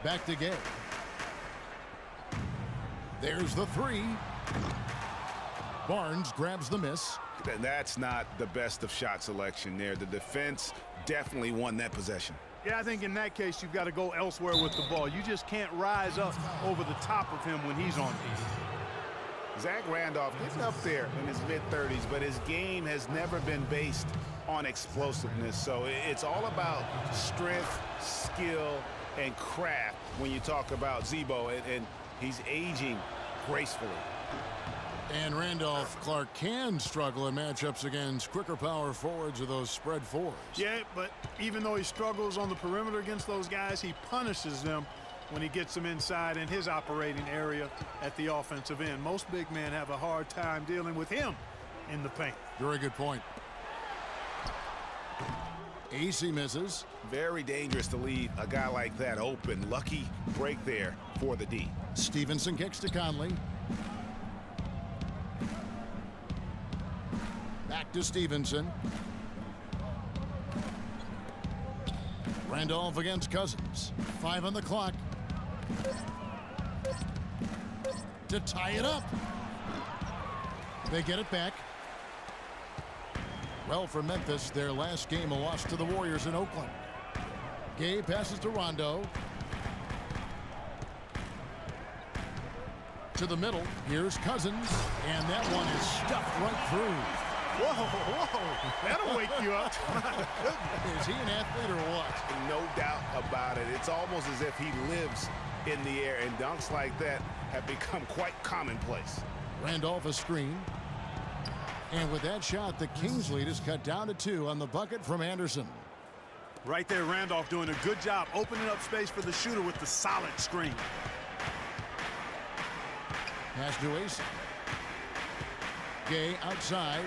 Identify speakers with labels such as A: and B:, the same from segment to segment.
A: Back to Gay. There's the three. Barnes grabs the miss.
B: That's not the best of shot selection there. The defense definitely won that possession.
C: Yeah, I think in that case, you've got to go elsewhere with the ball. You just can't rise up over the top of him when he's on defense.
B: Zach Randolph getting up there in his mid-30s, but his game has never been based on explosiveness. So it's all about strength, skill, and craft when you talk about Z-Bo, and he's aging gracefully.
A: And Randolph Clark can struggle in matchups against quicker power forwards or those spread fours.
C: Yeah, but even though he struggles on the perimeter against those guys, he punishes them when he gets them inside in his operating area at the offensive end. Most big men have a hard time dealing with him in the paint.
A: Very good point. AC misses.
B: Very dangerous to leave a guy like that open. Lucky break there for the D.
A: Stevenson kicks to Conley. Back to Stevenson. Randolph against Cousins. 5 on the clock. To tie it up. They get it back. Well, for Memphis, their last game a loss to the Warriors in Oakland. Gay passes to Rondo. To the middle. Here's Cousins. And that one is stuffed right through.
C: Whoa, that'll wake you up.
A: Is he an athlete or what?
B: No doubt about it. It's almost as if he lives in the air, and dunks like that have become quite commonplace.
A: Randolph a screen. And with that shot, the Kings lead is cut down to 2 on the bucket from Anderson.
C: Right there, Randolph doing a good job opening up space for the shooter with the solid screen.
A: Pass to Ace. Gay outside.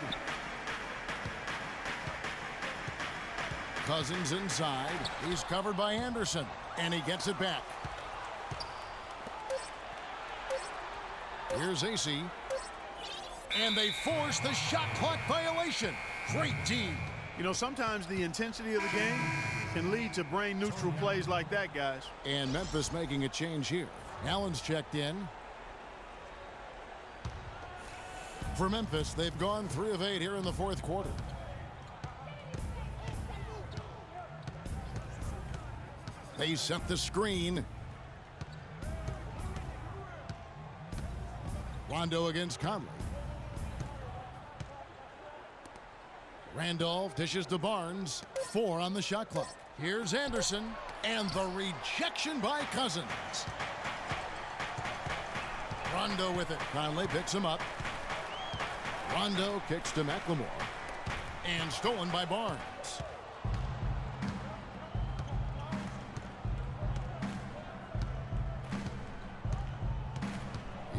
A: Cousins inside. He's covered by Anderson, and he gets it back. Here's AC. And they force the shot clock violation. Great D.
C: You know, sometimes the intensity of the game can lead to brain-neutral plays like that, guys.
A: And Memphis making a change here. Allen's checked in. For Memphis, they've gone 3 of 8 here in the fourth quarter. They set the screen. Rondo against Conley. Randolph dishes to Barnes. 4 on the shot clock. Here's Anderson. And the rejection by Cousins. Rondo with it. Conley picks him up. Rondo kicks to McLemore. And stolen by Barnes.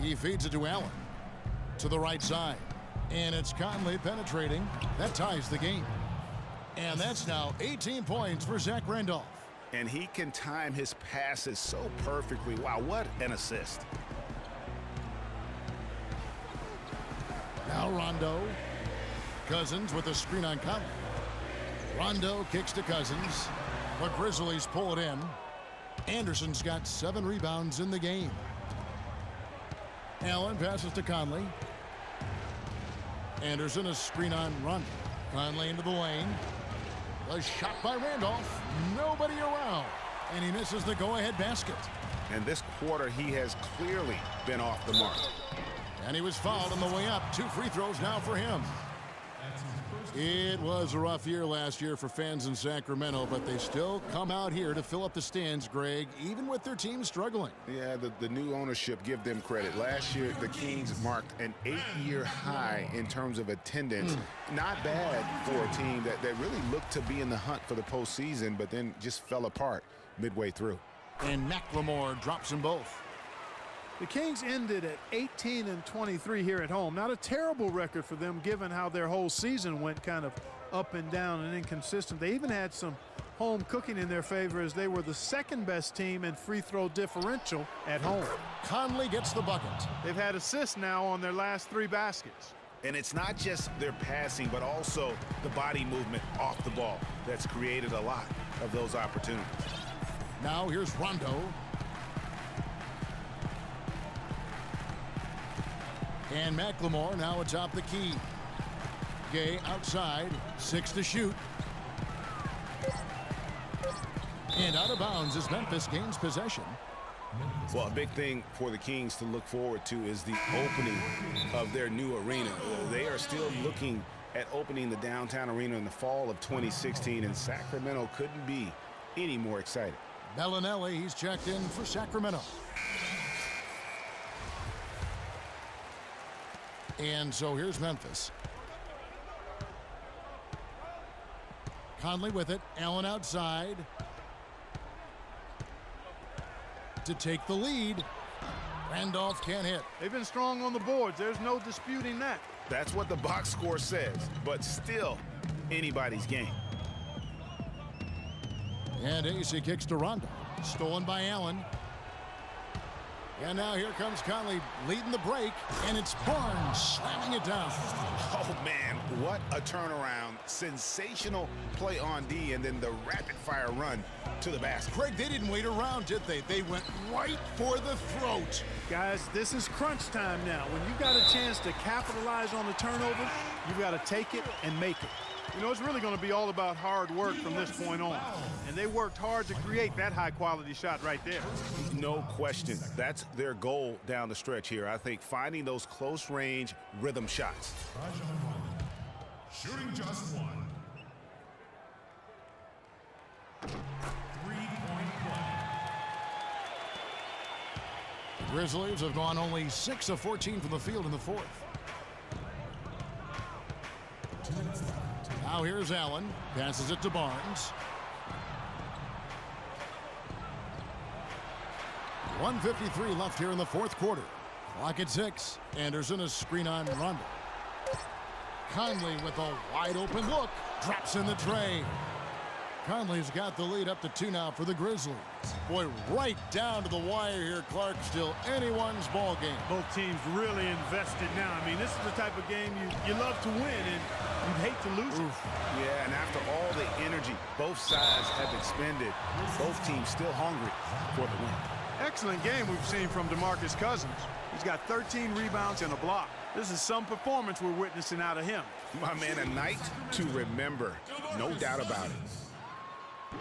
A: He feeds it to Allen. To the right side. And it's Conley penetrating. That ties the game. And that's now 18 points for Zach Randolph.
B: And he can time his passes so perfectly. Wow, what an assist.
A: Now Rondo. Cousins with a screen on Conley. Rondo kicks to Cousins. The Grizzlies pull it in. Anderson's got 7 rebounds in the game. Allen passes to Conley. Anderson a screen on Rondo. Conley into the lane. A shot by Randolph. Nobody around. And he misses the go-ahead basket.
B: And this quarter, he has clearly been off the mark.
A: And he was fouled on the way up. 2 free throws now for him. It was a rough year last year for fans in Sacramento, but they still come out here to fill up the stands, Greg, even with their team struggling.
B: Yeah, the new ownership, give them credit. Last year, the Kings marked an 8-year high in terms of attendance. Not bad for a team that really looked to be in the hunt for the postseason, but then just fell apart midway through.
A: And McLemore drops them both.
C: The Kings ended at 18-23 here at home. Not a terrible record for them given how their whole season went kind of up and down and inconsistent. They even had some home cooking in their favor as they were the second best team in free throw differential at home.
A: Conley gets the bucket.
C: They've had assists now on their last 3 baskets.
B: And it's not just their passing, but also the body movement off the ball that's created a lot of those opportunities.
A: Now here's Rondo. And McLemore now atop the key. Gay outside, 6 to shoot. And out of bounds as Memphis gains possession.
B: Well, a big thing for the Kings to look forward to is the opening of their new arena. They are still looking at opening the downtown arena in the fall of 2016, and Sacramento couldn't be any more excited.
A: Bellinelli, he's checked in for Sacramento. And so here's Memphis. Conley with it. Allen outside. To take the lead. Randolph can't hit.
C: They've been strong on the boards. There's no disputing that.
B: That's what the box score says, but still anybody's game.
A: And AC kicks to Rondo. Stolen by Allen. And now here comes Conley leading the break, and it's Barnes slamming it down.
B: Oh, man, what a turnaround. Sensational play on D, and then the rapid-fire run to the basket.
A: Craig, they didn't wait around, did they? They went right for the throat.
C: Guys, this is crunch time now. When you've got a chance to capitalize on the turnover, you've got to take it and make it. You know, it's really going to be all about hard work from this point on. And they worked hard to create that high-quality shot right there.
B: No question. That's their goal down the stretch here. I think finding those close-range rhythm shots.
D: Shooting just one. 3-point play.
A: The Grizzlies have gone only 6 of 14 from the field in the fourth. Now here's Allen. Passes it to Barnes. 1:53 left here in the fourth quarter. Clock at 6. Anderson a screen on Rondo. Conley with a wide open look. Drops in the tray. Conley's got the lead up to 2 now for the Grizzlies. Boy, right down to the wire here, Clark. Still anyone's ball game.
C: Both teams really invested now. I mean, this is the type of game you love to win, and you'd hate to lose it.
B: Yeah, and after all the energy both sides have expended, both teams still hungry for the win.
C: Excellent game we've seen from DeMarcus Cousins. He's got 13 rebounds and a block. This is some performance we're witnessing out of him.
B: My man, a night to remember, no doubt about it.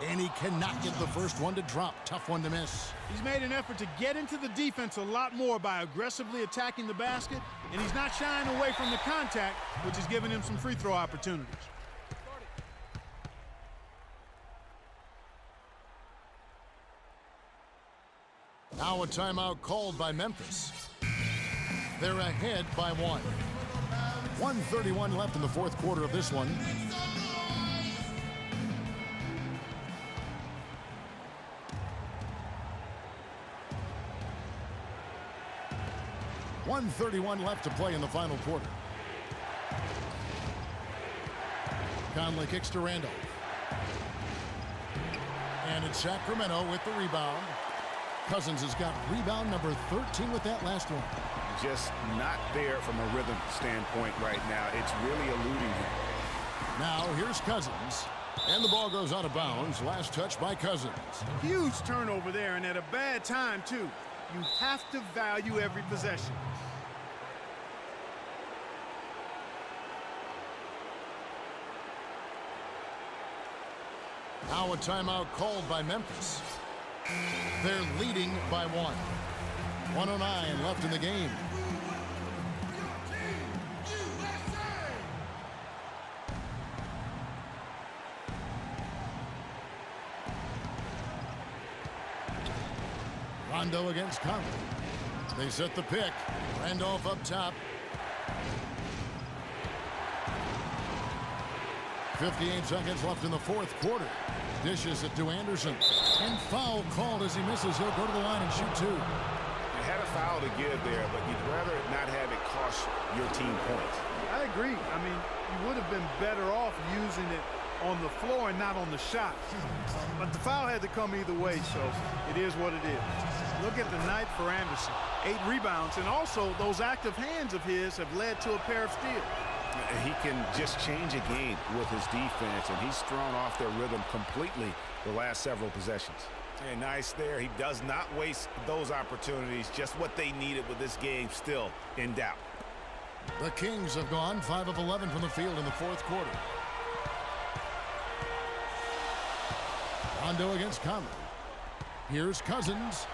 A: And he cannot get the first one to drop. Tough one to miss.
C: He's made an effort to get into the defense a lot more by aggressively attacking the basket, and he's not shying away from the contact, which is giving him some free throw opportunities.
A: Now a timeout called by Memphis. They're ahead by 1. 1:31 left in the fourth quarter of this one. .131 left to play in the final quarter. Conley kicks to Randolph. And it's Sacramento with the rebound. Cousins has got rebound number 13 with that last one.
B: Just not there from a rhythm standpoint right now. It's really eluding him.
A: Now here's Cousins. And the ball goes out of bounds. Last touch by Cousins.
C: Huge turnover there, and at a bad time, too. You have to value every possession.
A: Now a timeout called by Memphis. They're leading by 1. 1:09 left in the game. Rondo against Conley. They set the pick. Randolph up top. 58 seconds left in the fourth quarter. Dishes it to Anderson. And foul called as he misses. He'll go to the line and shoot 2.
B: You had a foul to give there, but you'd rather not have it cost your team points.
C: I agree. I mean, you would have been better off using it on the floor and not on the shot. But the foul had to come either way, so it is what it is. Look at the night for Anderson. 8 rebounds, and also those active hands of his have led to a pair of steals.
B: He can just change a game with his defense, and he's thrown off their rhythm completely the last several possessions. And nice there. He does not waste those opportunities. Just what they needed with this game still in doubt.
A: The Kings have gone 5 of 11 from the field in the fourth quarter. Rondo against Conley. Here's Cousins.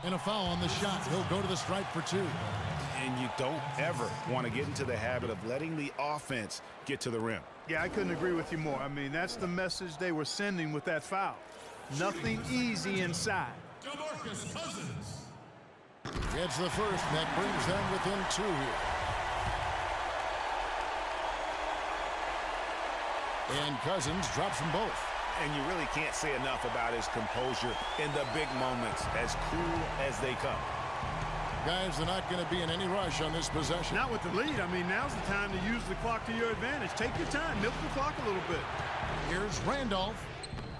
A: And a foul on the shot. He'll go to the stripe for 2.
B: And you don't ever want to get into the habit of letting the offense get to the rim.
C: Yeah, I couldn't agree with you more. I mean, that's the message they were sending with that foul. Nothing easy inside.
D: DeMarcus Cousins.
A: Gets the first. That brings them within 2 here. And Cousins drops them both.
B: And you really can't say enough about his composure in the big moments, as cool as they come.
A: Guys, they're not going to be in any rush on this possession.
C: Not with the lead. I mean, now's the time to use the clock to your advantage. Take your time. Milk the clock a little bit.
A: Here's Randolph.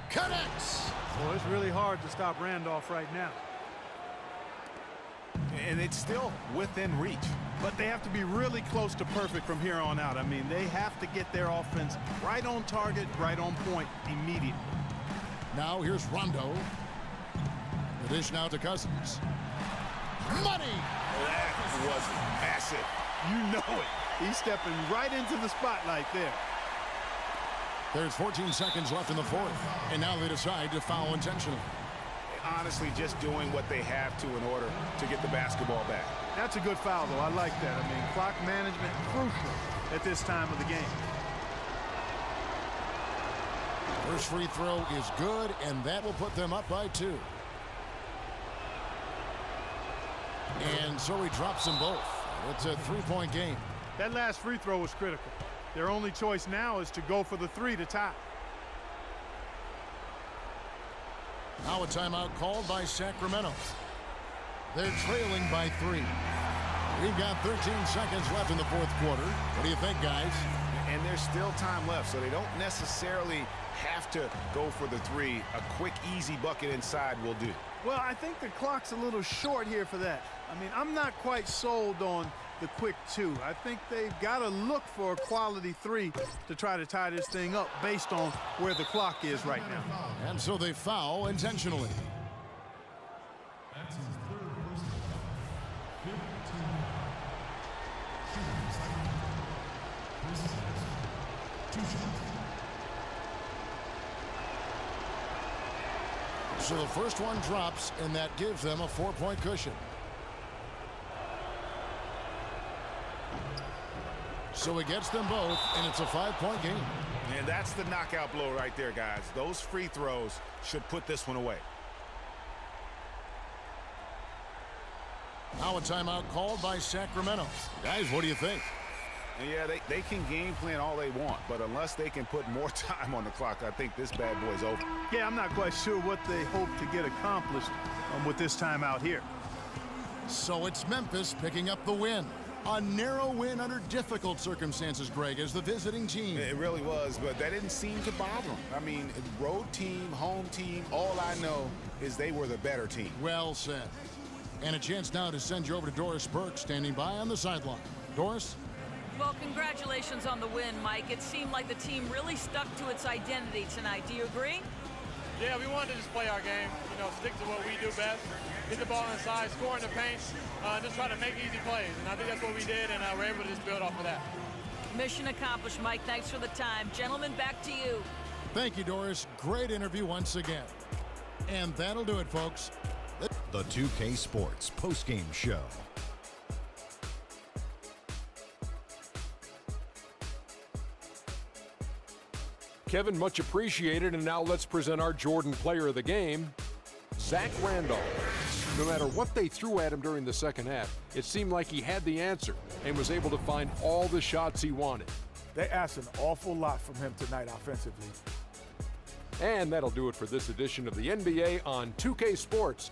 A: Connects.
C: Well, it's really hard to stop Randolph right now.
B: And it's still within reach.
C: But they have to be really close to perfect from here on out. I mean, they have to get their offense right on target, right on point immediately.
A: Now here's Rondo. The dish now to Cousins. Money!
B: That was massive.
C: You know it. He's stepping right into the spotlight there.
A: There's 14 seconds left in the fourth. And now they decide to foul intentionally.
B: Honestly, just doing what they have to in order to get the basketball back.
C: That's a good foul, though. I like that. I mean, clock management crucial at this time of the game.
A: First free throw is good, and that will put them up by 2. And so he drops them both. It's a 3-point game.
C: That last free throw was critical. Their only choice now is to go for the 3 to tie.
A: Now a timeout called by Sacramento. They're trailing by 3. We've got 13 seconds left in the fourth quarter. What do you think, guys?
B: And there's still time left, so they don't necessarily have to go for the 3. A quick, easy bucket inside will do.
C: Well, I think the clock's a little short here for that. I mean, I'm not quite sold on the quick 2. I think they've got to look for a quality 3 to try to tie this thing up based on where the clock is right now.
A: And so they foul intentionally.
D: That's his third personal foul. 15 shooting. This is 2 shots.
A: So the first one drops, and that gives them a 4-point cushion. So it gets them both, and it's a 5-point game.
B: And that's the knockout blow right there, guys. Those free throws should put this one away.
A: Now a timeout called by Sacramento. Guys, what do you think?
B: And yeah, they can game plan all they want, but unless they can put more time on the clock, I think this bad boy's over.
C: Yeah, I'm not quite sure what they hope to get accomplished with this timeout here.
A: So it's Memphis picking up the win. A narrow win under difficult circumstances, Greg, as the visiting team.
B: It really was, but that didn't seem to bother them. I mean, road team, home team, all I know is they were the better team.
A: Well said. And a chance now to send you over to Doris Burke, standing by on the sideline. Doris?
E: Well, congratulations on the win, Mike. It seemed like the team really stuck to its identity tonight. Do you agree?
F: Yeah, we wanted to just play our game, stick to what we do best, get the ball inside, score in the paint, just try to make easy plays. And I think that's what we did, and we're able to just build off of that.
E: Mission accomplished, Mike. Thanks for the time. Gentlemen, back to you.
A: Thank you, Doris. Great interview once again. And that'll do it, folks.
G: The 2K Sports postgame show.
H: Kevin, much appreciated, and now let's present our Jordan player of the game, Zach Randolph. No matter what they threw at him during the second half, it seemed like he had the answer and was able to find all the shots he wanted.
I: They asked an awful lot from him tonight offensively.
H: And that'll do it for this edition of the NBA on 2K Sports.